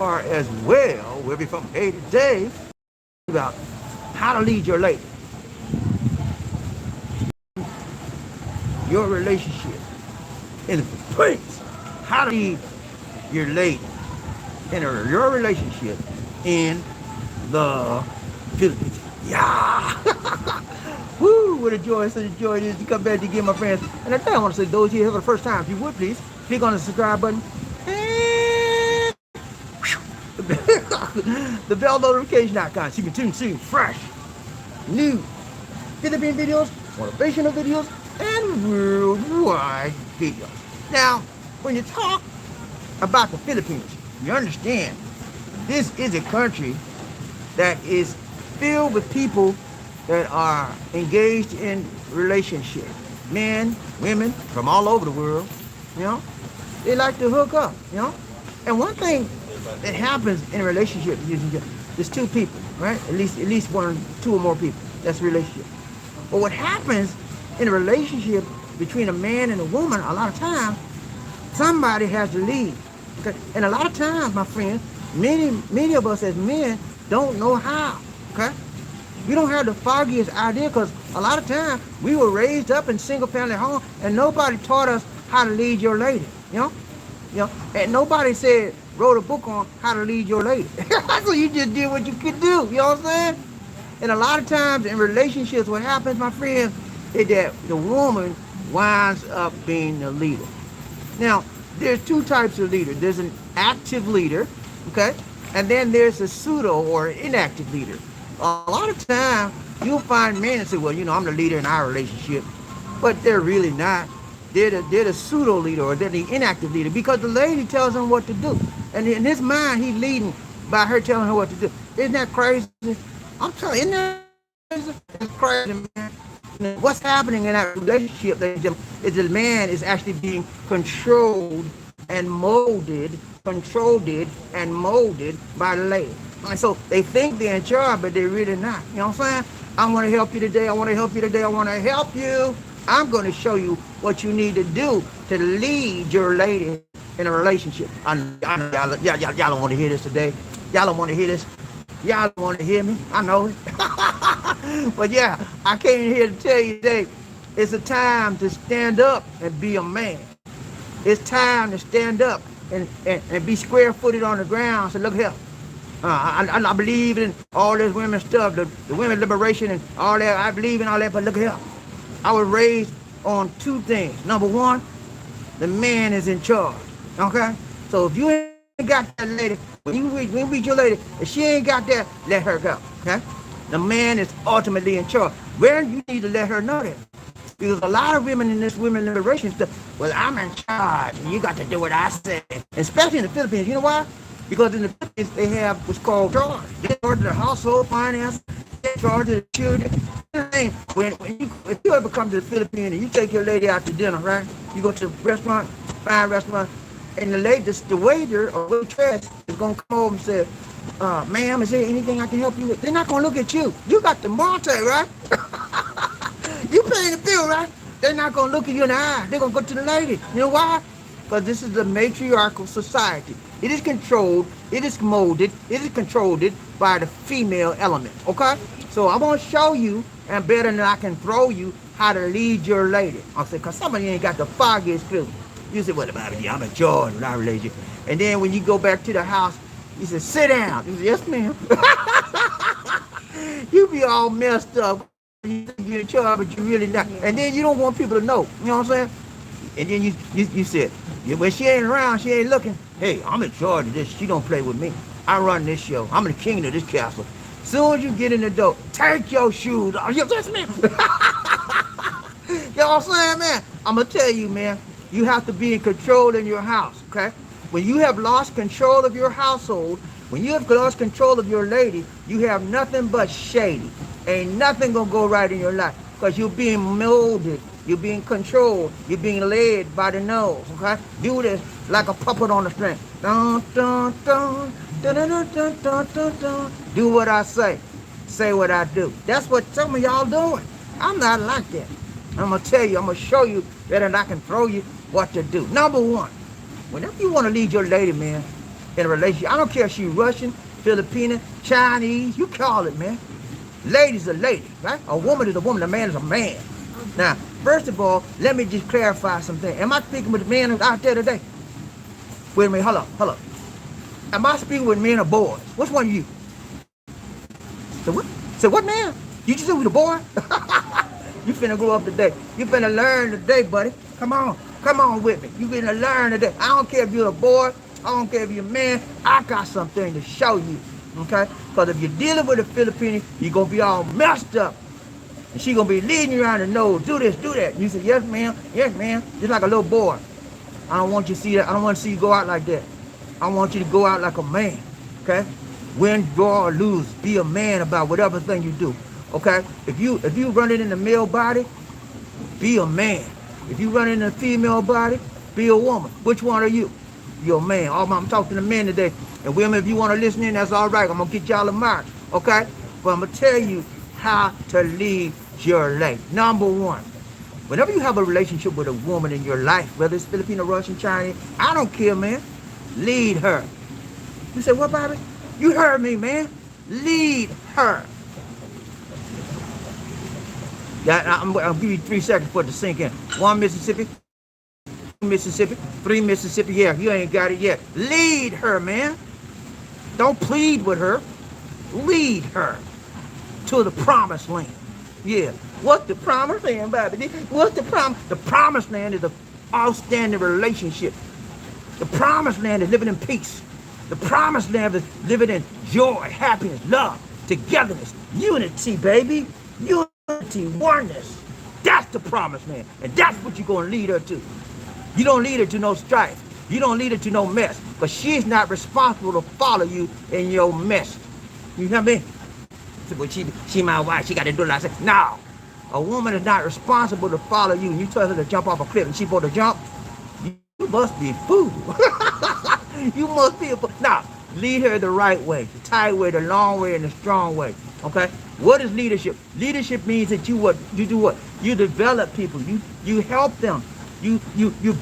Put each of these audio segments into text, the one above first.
as well, we'll be from day to day about how to lead your lady, your relationship in the Philippines. How to lead your lady in your relationship in the Philippines. Yeah. Woo, what a joy, such a joy it is to come back to get my friends. And I think I want to say those here for the first time, if you would please, click on the subscribe button and the bell notification icon so you can tune see fresh, new Philippine videos, motivational videos, and worldwide videos. Now, when you talk about the Philippines, you understand this is a country that is filled with people that are engaged in relationships. Men, women from all over the world, you know, they like to hook up, you know. And one thing that happens in a relationship is two people, right? At least one, two or more people. That's a relationship. But what happens in a relationship between a man and a woman, a lot of times, somebody has to lead. Okay? And a lot of times, my friends, many of us as men don't know how. Okay? We don't have the foggiest idea because a lot of times we were raised up in single family home and nobody taught us how to lead your lady. You know, and nobody wrote a book on how to lead your lady. So you just did what you could do. You know what I'm saying? And a lot of times in relationships, what happens, my friends, is that the woman winds up being the leader. Now, there's two types of leaders. There's an active leader, okay? And then there's a pseudo or inactive leader. A lot of times, you'll find men that say, well, you know, I'm the leader in our relationship. But they're really not. They're the pseudo leader or they're the inactive leader because the lady tells them what to do. And in his mind, he's leading by her telling her what to do. Isn't that crazy? I'm telling you, isn't that crazy? It's crazy, man. What's happening in that relationship is the man is actually being controlled and molded by the lady. And so they think they're in charge, but they're really not. You know what I'm saying? I want to help you today. I want to help you today. I want to help you. I'm going to show you what you need to do to lead your lady in a relationship. I know y'all don't want to hear this today. Y'all don't want to hear this. Y'all don't want to hear me. I know it. But yeah, I came here to tell you today, it's a time to stand up and be a man. It's time to stand up and be square-footed on the ground. So look here. I believe in all this women stuff, the women liberation and all that. I believe in all that, but look here. I was raised on two things. Number one, the man is in charge. Okay? So if you ain't got that lady, when you reach your lady, if she ain't got that, let her go. Okay? The man is ultimately in charge. Where you need to let her know that. Because a lot of women in this women liberation stuff, well, I'm in charge. And you got to do what I say. Especially in the Philippines. You know why? Because in the Philippines, they have what's called charge. They're in charge of the household finance. They're in charge of the children. If you ever come to the Philippines and you take your lady out to dinner, right? You go to a restaurant, fine restaurant, and the waiter or waitress is going to come over and say, ma'am, is there anything I can help you with? They're not going to look at you. You got the Monte, right? You paying the bill, right? They're not going to look at you in the eye. They're going to go to the lady. You know why? Because this is a matriarchal society. It is controlled, it is molded, it is controlled by the female element, okay? So I'm going to show you, and better than I can throw you, how to lead your lady. I'll say, because some of you ain't got the foggiest clue. You say, well, BobbieD, I'm in charge when I relate you. And then when you go back to the house, you say, sit down. You say, yes, ma'am. You be all messed up. You think you're in charge, but you're really not. And then you don't want people to know. You know what I'm saying? And then you said, when she ain't around, she ain't looking. Hey, I'm in charge of this. She don't play with me. I run this show. I'm the king of this castle. Soon as you get in the door, take your shoes off. You know what I'm saying, man? I'm going to tell you, man, you have to be in control in your house, okay? When you have lost control of your household, when you have lost control of your lady, you have nothing but shady. Ain't nothing going to go right in your life because you're being molded. You're being controlled. You're being led by the nose, okay? Do this like a puppet on a string. Dun, dun, dun, dun, dun, dun, dun, dun, dun, dun. Do what I say. Say what I do. That's what some of y'all doing. I'm not like that. I'm going to tell you, I'm going to show you better than I can throw you what to do. Number one, whenever you want to lead your lady, man, in a relationship. I don't care if she's Russian, Philippine, Chinese, you call it, man. Lady's a lady, right? A woman is a woman, a man is a man. Now, first of all, let me just clarify something. Am I speaking with men out there today? Wait a minute, hold up. Am I speaking with men or boys? Which one are you? So what, man? You just with a boy? You finna grow up today. You finna learn today, buddy. Come on with me. You finna learn today. I don't care if you're a boy. I don't care if you're a man. I got something to show you, okay? Because if you're dealing with a Philippine, you're going to be all messed up. And she going to be leading you around the nose. Do this, do that. And you say, yes, ma'am. Yes, ma'am. Just like a little boy. I don't want you to see that. I don't want to see you go out like that. I want you to go out like a man, okay? Win, draw, or lose. Be a man about whatever thing you do, okay? If you running in the male body, be a man. If you running in a female body, be a woman. Which one are you? You're a man. I'm talking to men today. And women, if you want to listen in, that's all right. I'm going to get y'all a mark, okay? But I'm going to tell you how to lead your life. Number one, whenever you have a relationship with a woman in your life, whether it's Filipino, Russian, Chinese, I don't care, man. Lead her. You say, what, Bobby? You heard me, man. Lead her. Yeah, I'll give you 3 seconds for it to sink in. 1 Mississippi, 2 Mississippi, 3 Mississippi. Yeah, you ain't got it yet. Lead her, man. Don't plead with her. Lead her to the promised land. Yeah. What's the promised land, Bobby? What's the promise? The promised land is an outstanding relationship. The promised land is living in peace. The promised land is living in joy, happiness, love, togetherness, unity, baby. Unity, oneness. That's the promised land. And that's what you're going to lead her to. You don't lead her to no strife. You don't lead her to no mess. But she's not responsible to follow you in your mess. You hear me? Well, she my wife. She got to do it. I said, no. A woman is not responsible to follow you. You tell her to jump off a cliff and she's supposed to jump. You must be a fool. You must be a fool. Now, lead her the right way, the tight way, the long way, and the strong way. Okay? What is leadership? Leadership means that you do what? You develop people. You help them. You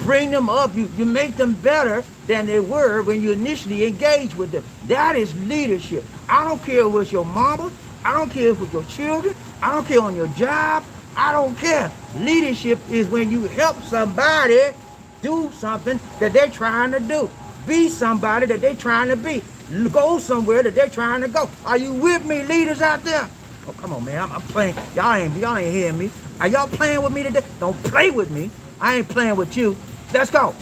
bring them up. You make them better than they were when you initially engaged with them. That is leadership. I don't care if it's your mama. I don't care if it's your children. I don't care on your job. I don't care. Leadership is when you help somebody do something that they're trying to do. Be somebody that they're trying to be. Go somewhere that they're trying to go. Are you with me, leaders out there? Oh, come on, man. I'm playing. Y'all ain't hearing me. Are y'all playing with me today? Don't play with me. I ain't playing with you. Let's go.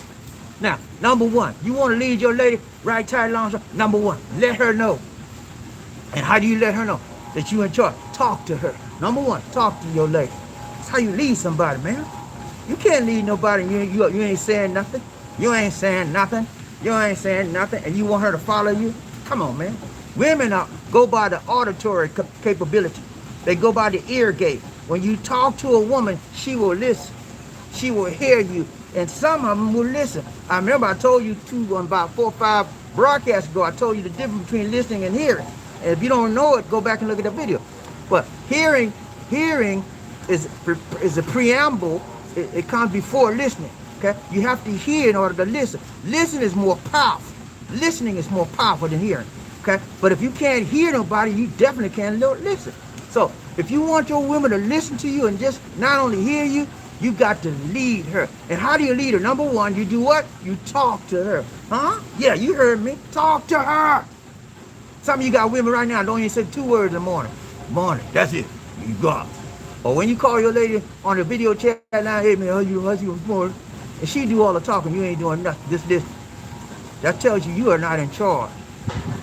Now, number one, you want to lead your lady right, tight, long, short. Number one, let her know. And how do you let her know that you in charge? Talk to her. Number one, talk to your lady. That's how you lead somebody, man. You can't lead nobody. You ain't saying nothing. You ain't saying nothing. You ain't saying nothing. And you want her to follow you? Come on, man. Women go by the auditory capability. They go by the ear gate. When you talk to a woman, she will listen. She will hear you. And some of them will listen. I remember I told you about 4 or 5 broadcasts ago, I told you the difference between listening and hearing. And if you don't know it, go back and look at the video. But hearing is a preamble. It comes before listening. Okay? You have to hear in order to listen. Listen is more powerful. Listening is more powerful than hearing. Okay? But if you can't hear nobody, you definitely can't listen. So if you want your woman to listen to you and just not only hear you, you got to lead her. And how do you lead her? Number one, you do what? You talk to her. Huh? Yeah, you heard me. Talk to her. Some of you got women right now don't even say 2 words in the morning. Morning. That's it. You go. Or when you call your lady on the video chat line, hey man, how's you morning? And she do all the talking, you ain't doing nothing. This. That tells you are not in charge.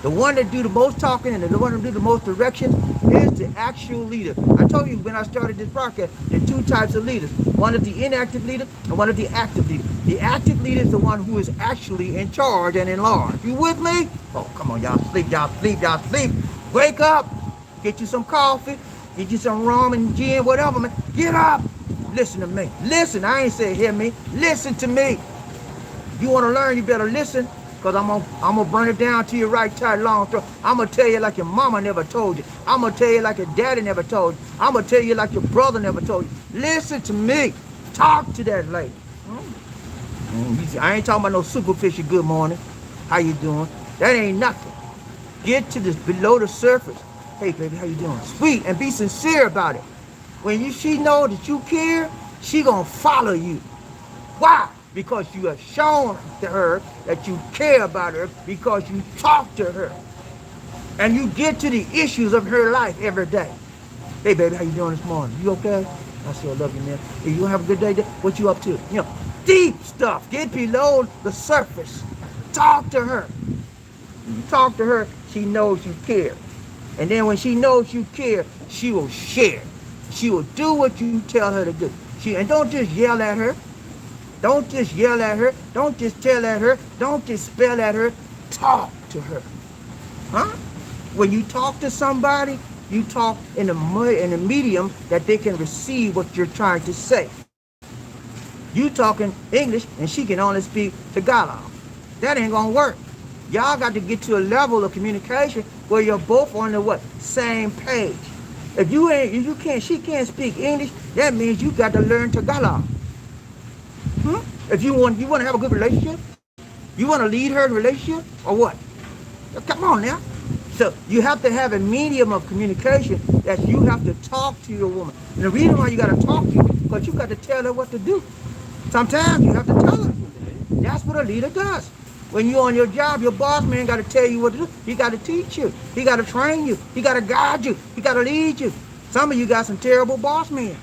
The one that do the most talking and the one that do the most direction is the actual leader. I told you when I started this broadcast, there are 2 types of leaders. One is the inactive leader and one is the active leader. The active leader is the one who is actually in charge and in large. You with me? Oh, come on, y'all sleep. Wake up. Get you some coffee. Get you some rum and gin, whatever, man. Get up. Listen to me. Listen. I ain't say hear me. Listen to me. If you want to learn, you better listen. Because I'm gonna burn it down to your right, tight, long throat. I'm going to tell you like your mama never told you. I'm going to tell you like your daddy never told you. I'm going to tell you like your brother never told you. Listen to me. Talk to that lady. I ain't talking about no superficial good morning. How you doing? That ain't nothing. Get to this below the surface. Hey, baby, how you doing? Sweet, and be sincere about it. When she know that you care, she gonna follow you. Why? Because you have shown to her that you care about her, because you talk to her. And you get to the issues of her life every day. Hey, baby, how you doing this morning? You okay? I say, I love you, man. Hey, you have a good day? What you up to? You know, deep stuff. Get below the surface. Talk to her. When you talk to her, she knows you care. And then when she knows you care, she will share. She will do what you tell her to do. And don't just yell at her. Don't just yell at her. Don't just tell at her. Don't just spell at her. Talk to her. Huh? When you talk to somebody, you talk in a medium that they can receive what you're trying to say. You talking English and she can only speak Tagalog. That ain't gonna work. Y'all got to get to a level of communication where you're both on the what? Same page. If she can't speak English, that means you got to learn Tagalog. If you want to have a good relationship, you want to lead her in a relationship, or what? Come on now. So you have to have a medium of communication that you have to talk to your woman. And the reason why you got to talk to her, because you got to tell her what to do. Sometimes you have to tell her. That's what a leader does. When you're on your job, your boss man got to tell you what to do. He got to teach you. He got to train you. He got to guide you. He got to lead you. Some of you got some terrible boss men.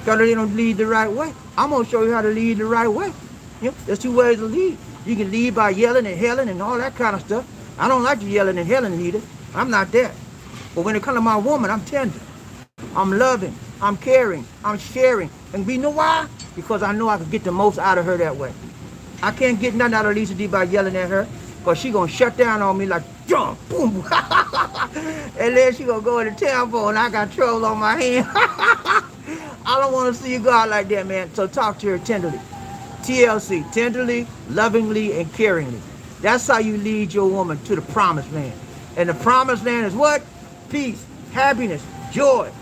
Because they don't lead the right way. I'm going to show you how to lead the right way. You know, there's two ways to lead. You can lead by yelling and yelling and all that kind of stuff. I don't like you yelling and yelling, leader. I'm not that. But when it comes to my woman, I'm tender. I'm loving. I'm caring. I'm sharing. And you know why? Because I know I can get the most out of her that way. I can't get nothing out of Lisa D by yelling at her, because she going to shut down on me like, jump, boom. And then she going to go in the telephone and I got trouble on my hand. I don't want to see you go out like that, man. So talk to her tenderly. TLC, tenderly, lovingly, and caringly. That's how you lead your woman to the promised land. And the promised land is what? Peace, happiness, joy,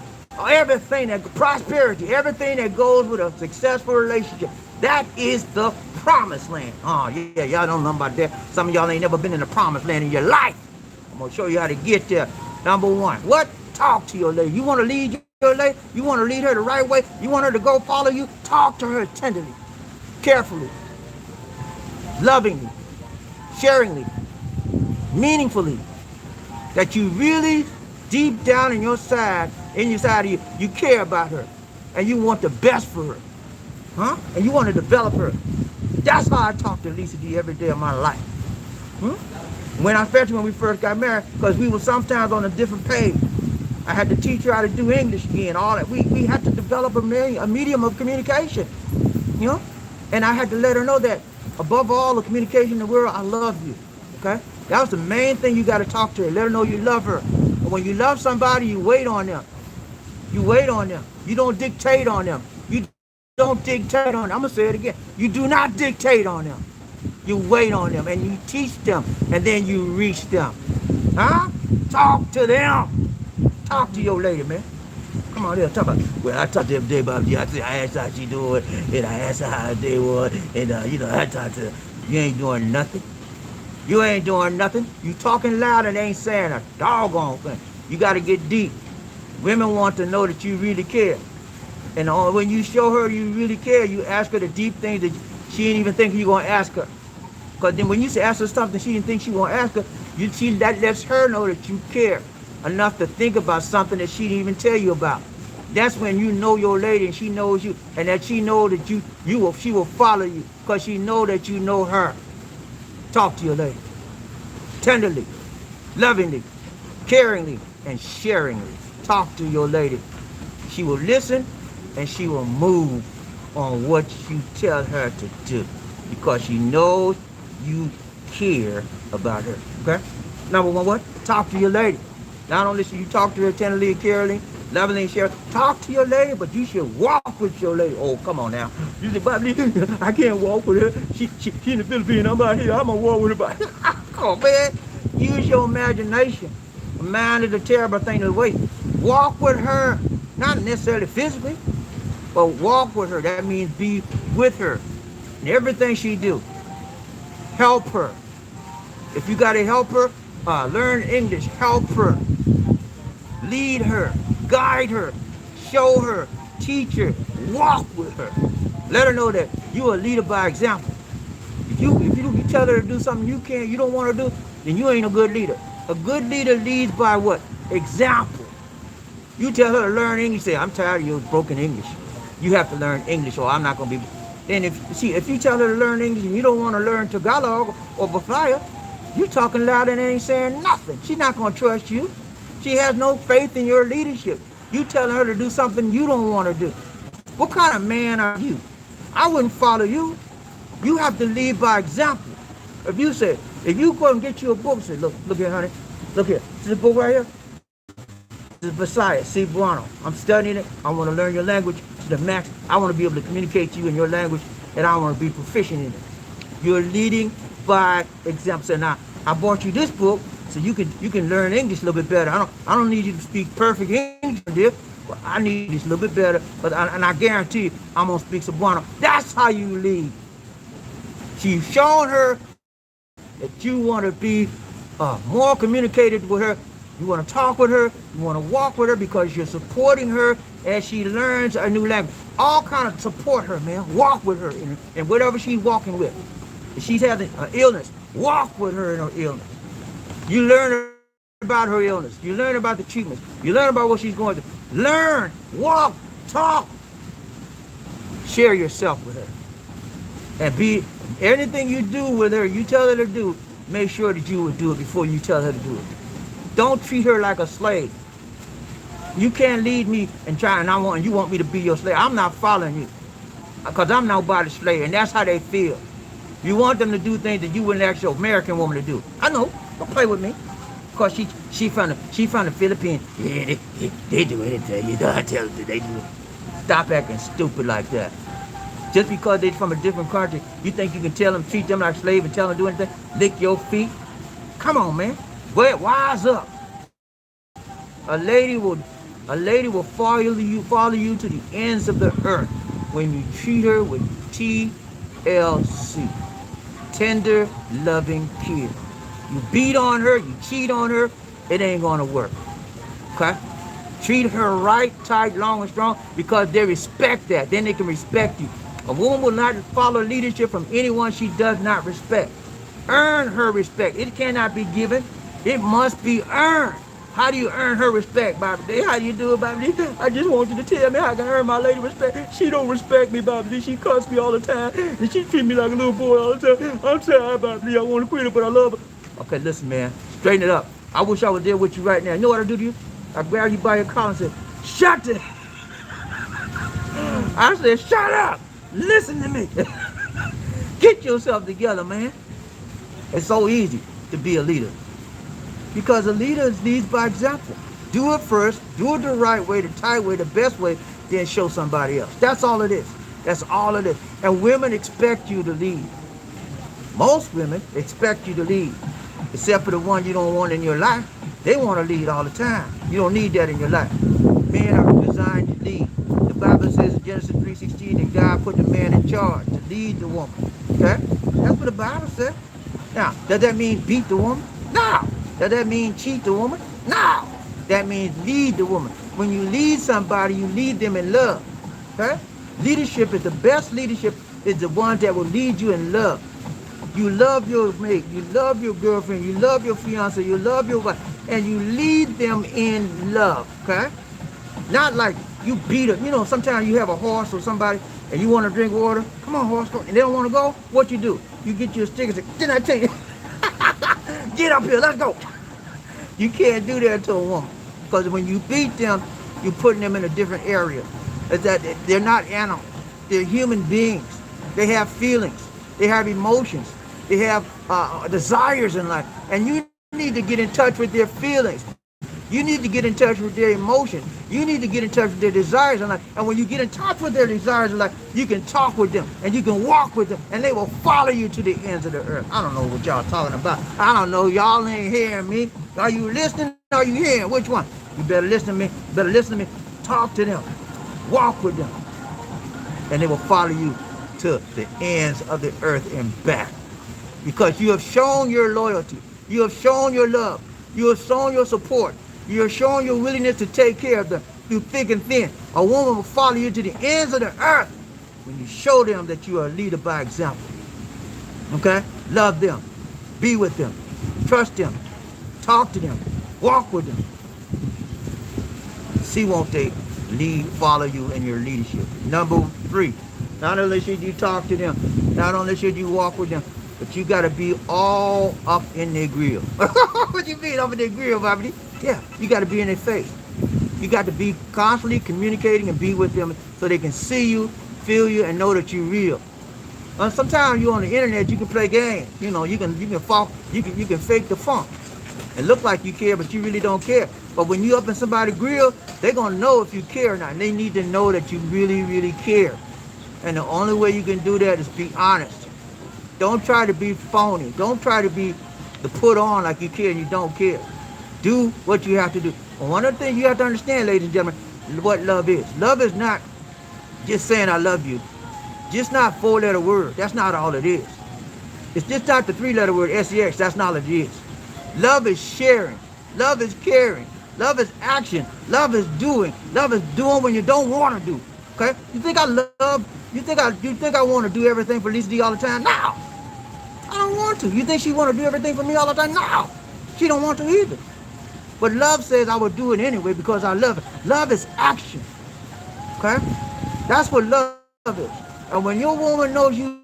everything, that prosperity, everything that goes with a successful relationship. That is the promised land. Oh, yeah, y'all don't know about that. Some of y'all ain't never been in the promised land in your life. I'm going to show you how to get there. Number one, what? Talk to your lady. You want to lead your lady? You want to lead her the right way? You want her to go follow you? Talk to her tenderly, carefully, lovingly, sharingly, meaningfully. That you really, deep down in your side of you, you care about her. And you want the best for her. Huh? And you want to develop her. That's how I talk to Lisa D every day of my life. Especially when we first got married, because we were sometimes on a different page. I had to teach her how to do English again, all that. We had to develop a medium of communication, you know? And I had to let her know that, above all the communication in the world, I love you, okay? That was the main thing you got to talk to her. Let her know you love her. And when you love somebody, you wait on them. You wait on them. You don't dictate on them. You don't dictate on them. I'm going to say it again. You do not dictate on them. You wait on them and you teach them, and then you reach them. Huh? Talk to them. Talk to your lady, man. Come on here, talk about, well, I talked to her every day about you. I asked her how she doing, and I asked her how her day was, and, I talked to her. You ain't doing nothing. You ain't doing nothing. You talking loud and ain't saying a doggone thing. You got to get deep. Women want to know that you really care. And when you show her you really care, you ask her the deep things that she didn't even think you're going to ask her. Because then when you ask her something she didn't think she going to ask her, that lets her know that you care enough to think about something that she didn't even tell you about. That's when you know your lady and she knows you, and that she knows that she will follow you because she know that you know her. Talk to your lady. Tenderly, lovingly, caringly, and sharingly. Talk to your lady. She will listen and she will move on what you tell her to do because she knows you care about her. Okay? Number one, what? Talk to your lady. Not only should you talk to her tenderly and caringly, lovingly and sharingly, talk to your lady, but you should walk with your lady. Oh, come on now. You say, BobbieD, I can't walk with her. She in the Philippines. I'm out here. I'm going to walk with her. Come on, man. Use your imagination. Mind is a terrible thing to waste. Walk with her, not necessarily physically, but walk with her. That means be with her in everything she do. Help her. If you got to help her, learn English, help her, lead her, guide her, show her, teach her, walk with her. Let her know that you're a leader by example. If you tell her to do something you don't want to do, then you ain't a good leader. A good leader leads by what? Example. You tell her to learn English, say, I'm tired of your broken English. You have to learn English or I'm not going to be. Then if you tell her to learn English and you don't want to learn Tagalog or Bafaya, you talking loud and ain't saying nothing. She's not going to trust you. She has no faith in your leadership. You telling her to do something you don't want to do. What kind of man are you? I wouldn't follow you. You have to lead by example. If you go and get you a book, say, look here, honey. Look here. See this book right here? This is Messiah, Cebuano. I'm studying it. I want to learn your language to the max. I want to be able to communicate to you in your language, and I want to be proficient in it. You're leading by example. So now, I bought you this book so you can learn English a little bit better. I don't need you to speak perfect English, dear, but I need this a little bit better. And I guarantee you, I'm gonna speak Cebuano. That's how you lead. She's shown her that you want to be more communicated with her. You want to talk with her. You want to walk with her because you're supporting her as she learns a new language. All kind of support her, man. Walk with her in whatever she's walking with. If she's having an illness, walk with her in her illness. You learn about her illness. You learn about the treatments. You learn about what she's going through. Learn, walk, talk. Share yourself with her. And be anything you do with her, you tell her to do, make sure that you would do it before you tell her to do it. Don't treat her like a slave. You can't lead me and you want me to be your slave. I'm not following you because I'm nobody's slave, and that's how they feel. You want them to do things that you wouldn't ask your American woman to do. I know. Don't play with me. Because she from the Philippines. Yeah, they do anything. You don't tell them they do it. Stop acting stupid like that. Just because they're from a different country, you think you can tell them, treat them like slaves and tell them to do anything? Lick your feet? Come on, man. Wise up. A lady will follow you to the ends of the earth when you treat her with TLC. Tender, loving care. You beat on her, you cheat on her, it ain't gonna work. Okay? Treat her right, tight, long, and strong because they respect that. Then they can respect you. A woman will not follow leadership from anyone she does not respect. Earn her respect. It cannot be given. It must be earned. How do you earn her respect, BobbieD? How do you do it, BobbieD? I just want you to tell me how I can earn my lady respect. She don't respect me, BobbieD. She cuss me all the time, and she treat me like a little boy all the time. I'm tired, BobbieD. I want to quit her, but I love her. Okay, listen, man. Straighten it up. I wish I was there with you right now. You know what I do to you? I grab you by your collar and say, shut it. I said, shut up. Listen to me. Get yourself together, man. It's so easy to be a leader. Because a leader leads by example. Do it first, do it the right way, the tight way, the best way, then show somebody else. That's all it is. That's all it is. And women expect you to lead. Most women expect you to lead. Except for the one you don't want in your life. They want to lead all the time. You don't need that in your life. Men are designed to lead. The Bible says in Genesis 3:16 that God put the man in charge to lead the woman. Okay? That's what the Bible says. Now, does that mean beat the woman? No. Does that mean cheat the woman? No. That means lead the woman. When you lead somebody, you lead them in love. Okay? Leadership is the best leadership is the one that will lead you in love. You love your mate, you love your girlfriend, you love your fiance, you love your wife, and you lead them in love, okay? Not like you beat her. You know, sometimes you have a horse or somebody and you want to drink water. Come on, horse, go. And they don't want to go. What you do? You get you a stick and say, didn't I tell you? Get up here, let's go. You can't do that to a woman. Because when you beat them, you're putting them in a different area. It's that they're not animals. They're human beings. They have feelings. They have emotions. They have desires in life. And you need to get in touch with their feelings. You need to get in touch with their emotions. You need to get in touch with their desires in life. And when you get in touch with their desires in life, you can talk with them and you can walk with them and they will follow you to the ends of the earth. I don't know what y'all talking about. I don't know. Y'all ain't hearing me. Are you listening? Are you hearing? Which one? You better listen to me. Better listen to me. Talk to them. Walk with them. And they will follow you to the ends of the earth and back. because you have shown your loyalty. You have shown your love. You have shown your support. You have shown your willingness to take care of them through thick and thin. A woman will follow you to the ends of the earth when you show them that you are a leader by example. Okay? Love them. Be with them. Trust them. Talk to them. Walk with them. See, won't they follow you in your leadership? Number 3, not only should you talk to them, not only should you walk with them, but you got to be all up in their grill. What you mean up in their grill, BobbieD? Yeah, you got to be in their face. You got to be constantly communicating and be with them so they can see you, feel you, and know that you're real. Sometimes you're on the internet, you can play games. You know, you can fake the funk and look like you care, but you really don't care. But when you up in somebody's grill, they're gonna know if you care or not. And they need to know that you really, really care. And the only way you can do that is be honest. Don't try to be phony. Don't try to be the put on like you care and you don't care. Do what you have to do. And one of the things you have to understand, ladies and gentlemen, what love is. Love is not just saying I love you. Just not 4-letter word. That's not all it is. It's just not the 3-letter word, SEX. That's not all it is. Love is sharing. Love is caring. Love is action. Love is doing. Love is doing when you don't want to do. Okay? You think I love? You think I want to do everything for Lisa D all the time? No. I don't want to. You think she want to do everything for me all the time? No. She don't want to either. But love says I will do it anyway because I love it. Love is action. Okay? That's what love is. And when your woman knows you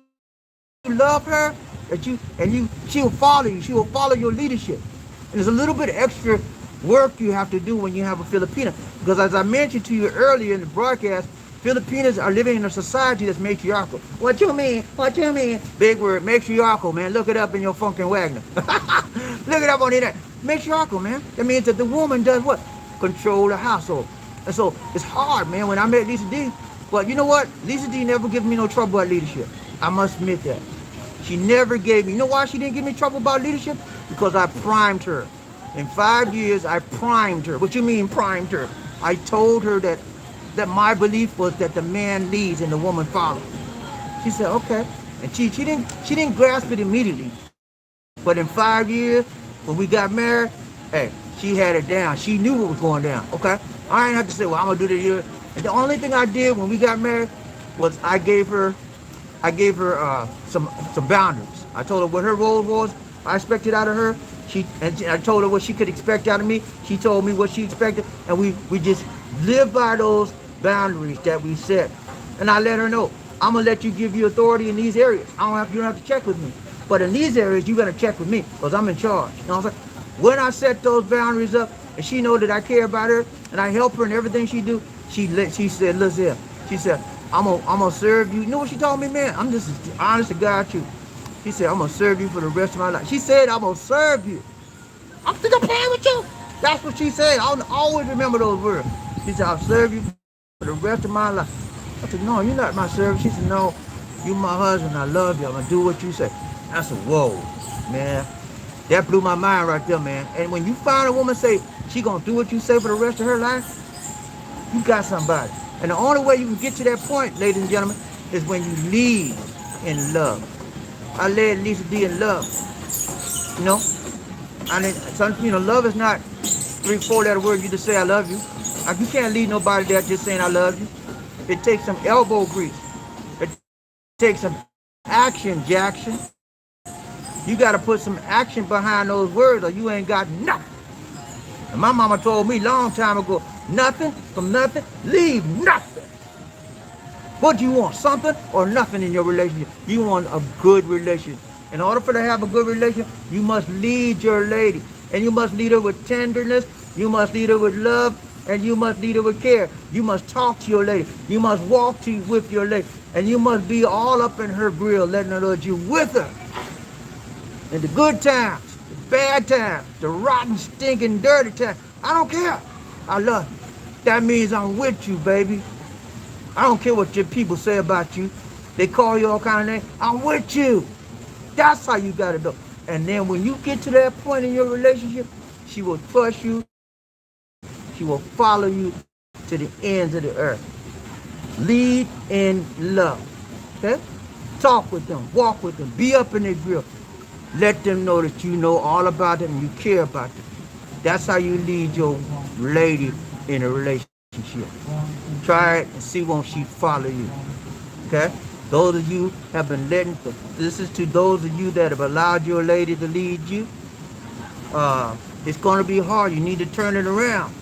love her, she will follow you. She will follow your leadership. And there's a little bit of extra work you have to do when you have a Filipina. Because as I mentioned to you earlier in the broadcast, Filipinos are living in a society that's matriarchal. What you mean? What you mean? Big word, matriarchal, man. Look it up in your Funkin' Wagner. Look it up on the internet. Matriarchal, man. That means that the woman does what? Control the household. And so it's hard, man. When I met Lisa D, but you know what? Lisa D never gave me no trouble about leadership. I must admit that. She never gave me. You know why she didn't give me trouble about leadership? Because I primed her. In 5 years, I primed her. What you mean primed her? I told her that my belief was that the man leads and the woman follows. She said, okay. And she didn't grasp it immediately. But in 5 years, when we got married, hey, she had it down. She knew what was going down. Okay? I ain't have to say, well, I'm gonna do this here. And the only thing I did when we got married was I gave her some boundaries. I told her what her role was. I expected out of her. I told her what she could expect out of me. She told me what she expected, and we just lived by those boundaries that we set. And I let her know, I'm gonna let you give you authority in these areas. You don't have to check with me, but in these areas you gotta check with me because I'm in charge. You know what I'm saying? When I set those boundaries up, and she know that I care about her and I help her in everything she do, she said, listen, she said, I'm gonna serve you. You know what she told me, man? I'm just honest to God, too. She said, I'm gonna serve you for the rest of my life. She said, I'm gonna serve you. I'm still playing with you. That's what she said. I'll always remember those words. She said, I'll serve you for the rest of my life. I said, no, you're not my servant. She said, no, you my husband. I love you. I'm gonna do what you say. I said, whoa, man. That blew my mind right there, man. And when you find a woman say she gonna do what you say for the rest of her life, you got somebody. And the only way you can get to that point, ladies and gentlemen, is when you lead in love. I led Lisa D in love. You know? And love is not 3-4-letter word you just say I love you. Like, you can't lead nobody there just saying I love you. It takes some elbow grease. It takes some action, Jackson. You got to put some action behind those words or you ain't got nothing. And my mama told me long time ago, nothing from nothing, leave nothing. What do you want, something or nothing in your relationship? You want a good relationship. In order for to have a good relationship, you must lead your lady. And you must lead her with tenderness, you must lead her with love, and you must lead her with care. You must talk to your lady. You must walk with your lady. And you must be all up in her grill, letting her know that you're with her. In the good times, the bad times, the rotten, stinking, dirty times. I don't care. I love you. That means I'm with you, baby. I don't care what your people say about you. They call you all kind of names. I'm with you. That's how you got to do. And then when you get to that point in your relationship, she will trust you. She will follow you to the ends of the earth. Lead in love. Okay? Talk with them. Walk with them. Be up in their grill. Let them know that you know all about them and you care about them. That's how you lead your lady in a relationship. Try it and see won't she follow you. Okay? Those of you have been letting, this is to those of you that have allowed your lady to lead you. It's going to be hard. You need to turn it around.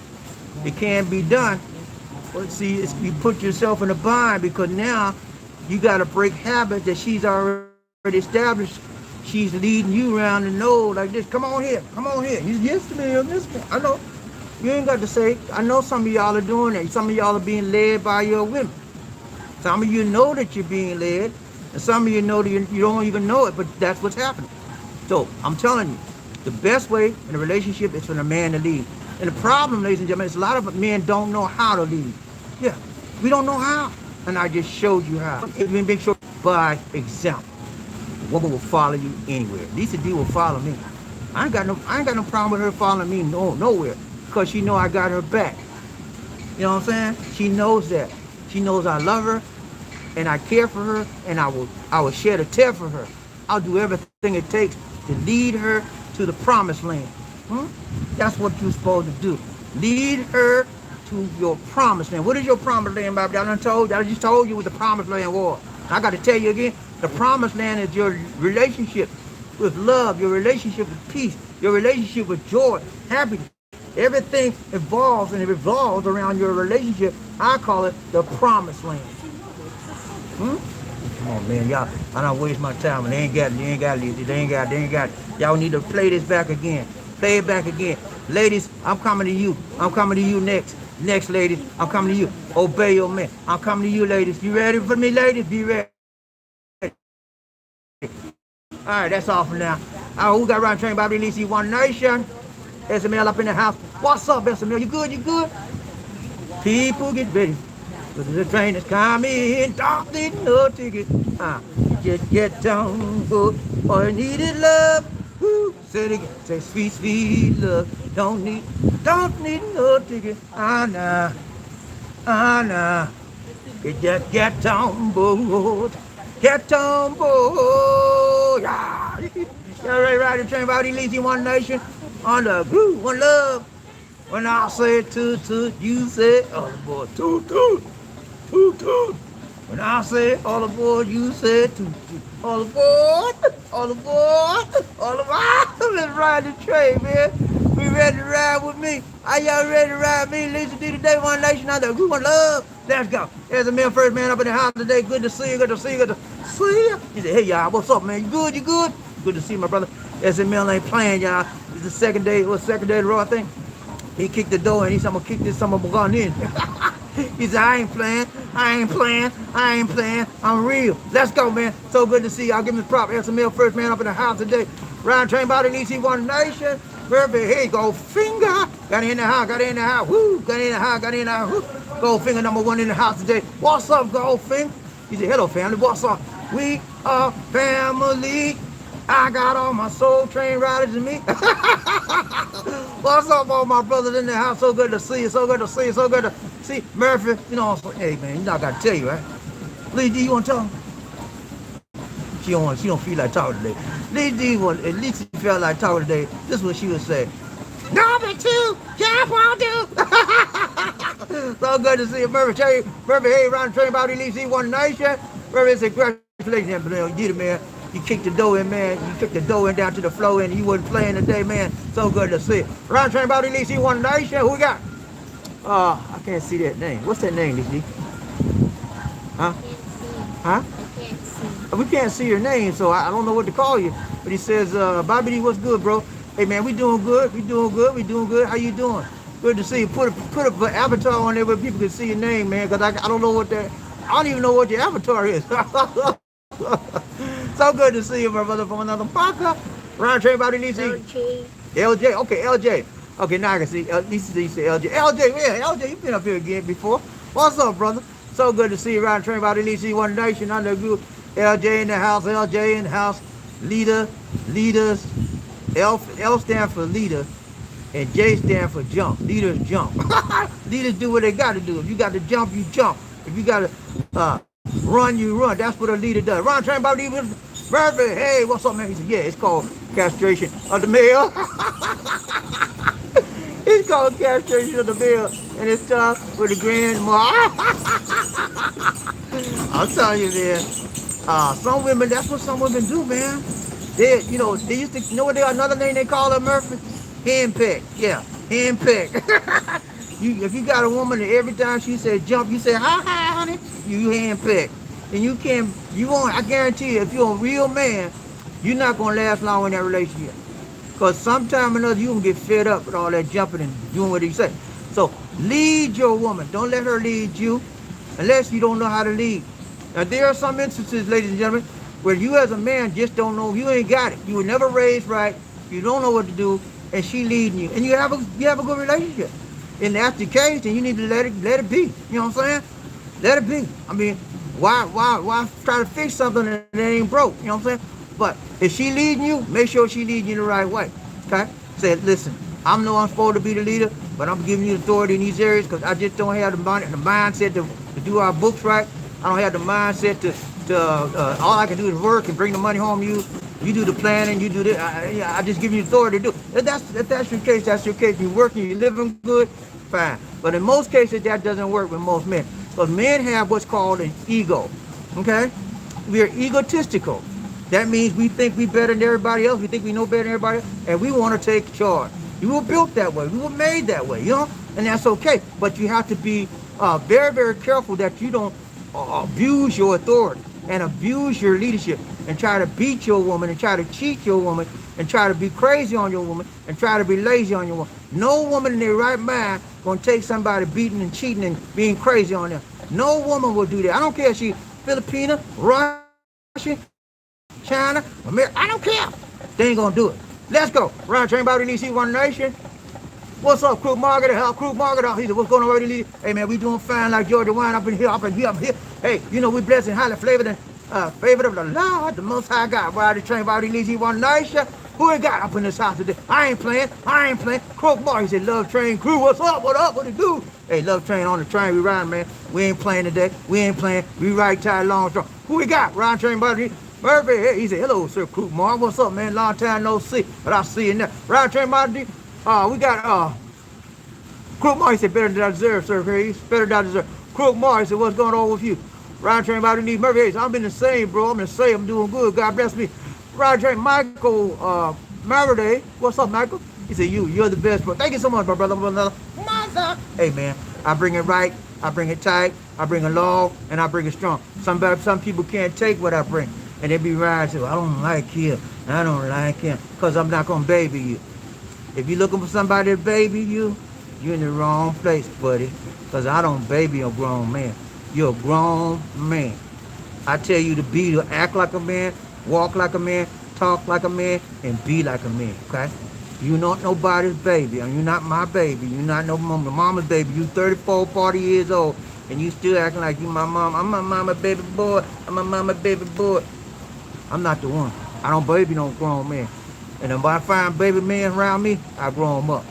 It can't be done. But see, you put yourself in a bind because now you got to break habits that she's already established. She's leading you around the nose like this. Come on here. Come on here. Yes to me on this one. I know. You ain't got to say. I know some of y'all are doing that. Some of y'all are being led by your women. Some of you know that you're being led. And some of you know that you don't even know it, but that's what's happening. So I'm telling you, the best way in a relationship is for the man to lead. And the problem, ladies and gentlemen, is a lot of men don't know how to lead. Yeah, we don't know how. And I just showed you how. Make sure by example. A woman will follow you anywhere. Lisa D will follow me. I ain't got no problem with her following me nowhere. Because she know I got her back. You know what I'm saying? She knows that. She knows I love her and I care for her and I will shed a tear for her. I'll do everything it takes to lead her to the promised land. That's what you're supposed to do. Lead her to your promised land. What is your promised land, Bobby? I just told you what the promised land was. I got to tell you again, the promised land is your relationship with love, your relationship with peace, your relationship with joy, happiness. Everything evolves and it revolves around your relationship. I call it the promised land. Come on, man, y'all. I don't waste my time. And they ain't got it. Y'all need to play this back again. Play it back again. Ladies, I'm coming to you. I'm coming to you next. Next, ladies, I'm coming to you. Obey your man. I'm coming to you, ladies. You ready for me, ladies? Be ready. All right, that's all for now. Who got around trained by BobbieD One Nation? SML up in the house. What's up, SML? You good? You good? People get ready. Because the train is coming. Don't need no ticket. Just get down. Oh, you needed love. Woo. Say it again. Say sweet, sweet love. Don't need no ticket. Nah. Just get on board. Get on board. Yeah. Y'all ready to ride the train by BobbieD One Nation? On the groove, one love. When I say toot toot, you say all aboard. Toot toot, toot toot. When I say all aboard, you say toot toot. All aboard, all aboard, all aboard. Let's ride the train, man. We ready to ride with me? Are y'all ready to ride with me? Lisa D today, One Nation, on the groove, one love. Let's go. There's a man, first man up in the house today. Good to see you. Good to see you. Good to see you. He said, hey y'all, what's up, man? You good? You good? Good to see you, my brother. SML ain't playing, y'all. It's the second day of the Raw thing. He kicked the door and he said, I'm gonna kick this son of a gun in. He said, I ain't playing. I'm real. Let's go, man. So good to see you. I'll give him the prop. SML first man up in the house today. Round train by BobbieD One Nation. Perfect. Here you go. Finger. Got in the house. Woo. Got in the house. Woo. Goldfinger number one in the house today. What's up, Goldfinger? He said, hello, family. What's up? We are family. I got all my soul train riders in me. What's up, all my brothers in the house? So good to see you. So good to see Murphy. You know, hey man, you know I gotta tell you, right? Lady D, you wanna tell him? She don't feel like talking today. Lady D, at least she felt like talking today. This is what she would say. Number two, jump on do. So good to see you, Murphy. Hey, round the train by BobbieD One Nation. Murphy said, congratulations, you did it, man. You kicked the dough in, man. You kicked the dough in down to the floor, and you wasn't playing today, man. So good to see you. Round train by BobbieD One Nation. Who we got? I can't see that name. What's that name, DC? Huh? Huh? We can't see your name, so I don't know what to call you. But he says, BobbieD, what's good, bro? Hey, man, we doing good. How you doing? Good to see you. Put an avatar on there where people can see your name, man, because I don't know I don't even know what your avatar is. So good to see you, my brother, from another podcast. Round train by BobbieD. LJ. Okay, LJ. Okay, now I can see. At least you say LJ. LJ, yeah, LJ, you've been up here again before. What's up, brother? So good to see you. Round train by BobbieD One Nation. Under group. LJ in the house. Leaders. L stand for leader, and J stand for jump. Leaders jump. Leaders do what they got to do. If you got to jump, you jump. If you got to run, you run. That's what a leader does. Round train by BobbieD. Perfect. Hey, what's up, man? He said, yeah, it's called castration of the male. It's called castration of the male, and it's done with a grandma. I'm telling you, man. Some women, that's what some women do, man. They used to, what another name they call it, Murphy? Handpick. Yeah, handpick. If you got a woman that every time she says jump, you say, hi, honey, you handpick. And you won't, I guarantee you, if you're a real man, you're not going to last long in that relationship. Because sometime or another, you can get fed up with all that jumping and doing what he say. So lead your woman. Don't let her lead you unless you don't know how to lead. Now, there are some instances, ladies and gentlemen, where you as a man just don't know. You ain't got it. You were never raised right. You don't know what to do, and she leading you. And you have a good relationship. And that's the case, then you need to let it be. You know what I'm saying? Let it be. I mean, why try to fix something that ain't broke? You know what I'm saying? But if she leading you, make sure she leading you the right way. Okay? Say, listen, I'm supposed to be the leader, but I'm giving you authority in these areas because I just don't have the mindset to do our books right. I don't have the mindset to all I can do is work and bring the money home to you. You do the planning, you do this. I just give you authority to do. If that's your case, that's your case. You're working, you're living good, fine. But in most cases, that doesn't work with most men. Because men have what's called an ego. Okay? We are egotistical. That means we think we better than everybody else. We think we know better than everybody else. And we want to take charge. We were built that way. We were made that way, you know? And that's okay. But you have to be very, very careful that you don't abuse your authority and abuse your leadership and try to beat your woman and try to cheat your woman and try to be crazy on your woman and try to be lazy on your woman. No woman in their right mind gonna take somebody beating and cheating and being crazy on them. No woman will do that. I don't care if she's Filipina, Russian, China, America. I don't care. They ain't gonna do it. Let's go. Ron Train Bobby DC One Nation. What's up, Crew Margaret? Crew Margaret? He said, what's going on, Roddy? Hey, man, we doing fine like Georgia wine up in here, up in here, up in here. Hey, you know, we blessed and highly favored and favored of the Lord, the Most High God. Roddy Train Bobby DC One Nation. Who we got up in this house today? I ain't playing. Croak Mark, he said, Love Train Crew, what's up? What up? What it do? Hey, Love Train on the train, we riding, man. We ain't playing today. We ain't playing. We ride tight, long, strong. Who we got? Ron Train Bobby Murphy. Hey, he said, hello, Sir Crook Mark. What's up, man? Long time no see. But I'll see you now. Ron Train Bobby, we got, Crook Mark said, better than I deserve, Sir Hayes. Better than I deserve. Crook Mark said, what's going on with you? Ryan Train Bobby D. Murphy Hayes. I'm in the same, bro. I'm in the same. I'm doing good. God bless me. Ryan Train Michael Maraday. What's up, Michael? He said, you're the best, bro. Thank you so much, my brother. Mother. Hey, man. I bring it right. I bring it tight. I bring it long. And I bring it strong. Some people can't take what I bring. And they be riding, say, I don't like him. I don't like him. Because I'm not going to baby you. If you're looking for somebody to baby you, you're in the wrong place, buddy. Because I don't baby a grown man. You're a grown man. I tell you to be, to act like a man, walk like a man, talk like a man, and be like a man, okay? You're not nobody's baby. And you're not my baby. You're not no mama's baby. You 34, 40 years old, and you still acting like you my mom. I'm my mama baby boy. I'm my mama baby boy. I'm not the one. I don't baby no grown man. And if I find baby men around me, I grow them up.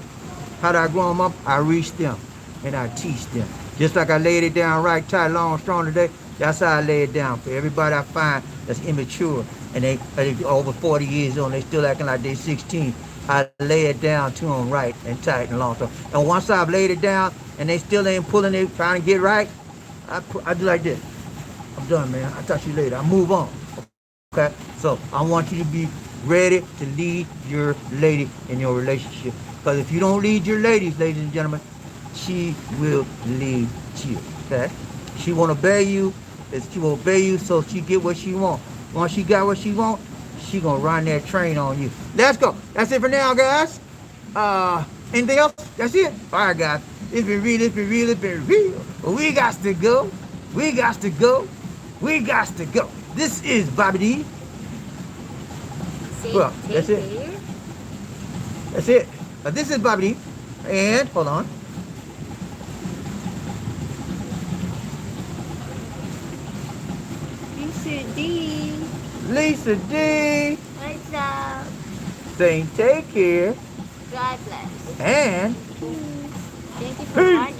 How do I grow them up? I reach them and I teach them. Just like I laid it down right, tight, long, strong today, that's how I lay it down for everybody I find that's immature and they over 40 years old and they still acting like they're 16. I lay it down to them right and tight and long, strong. And once I've laid it down and they still ain't pulling it, trying to get right, I do like this. I'm done, man. I'll talk to you later. I move on. Okay? So I want you to be ready to lead your lady in your relationship. Because if you don't lead your ladies and gentlemen, she will lead you, okay? She won't obey you. She will obey you so she get what she want. Once she got what she want, she gonna run that train on you. Let's go. That's it for now, guys. Anything else? That's it. All right, guys. It's been real. But we got to go. This is BobbieD. Well, that's it. That's it. This is BobbieD, and hold on. Lisa D. What's up? Saying take care. God bless. And Thank you for watching.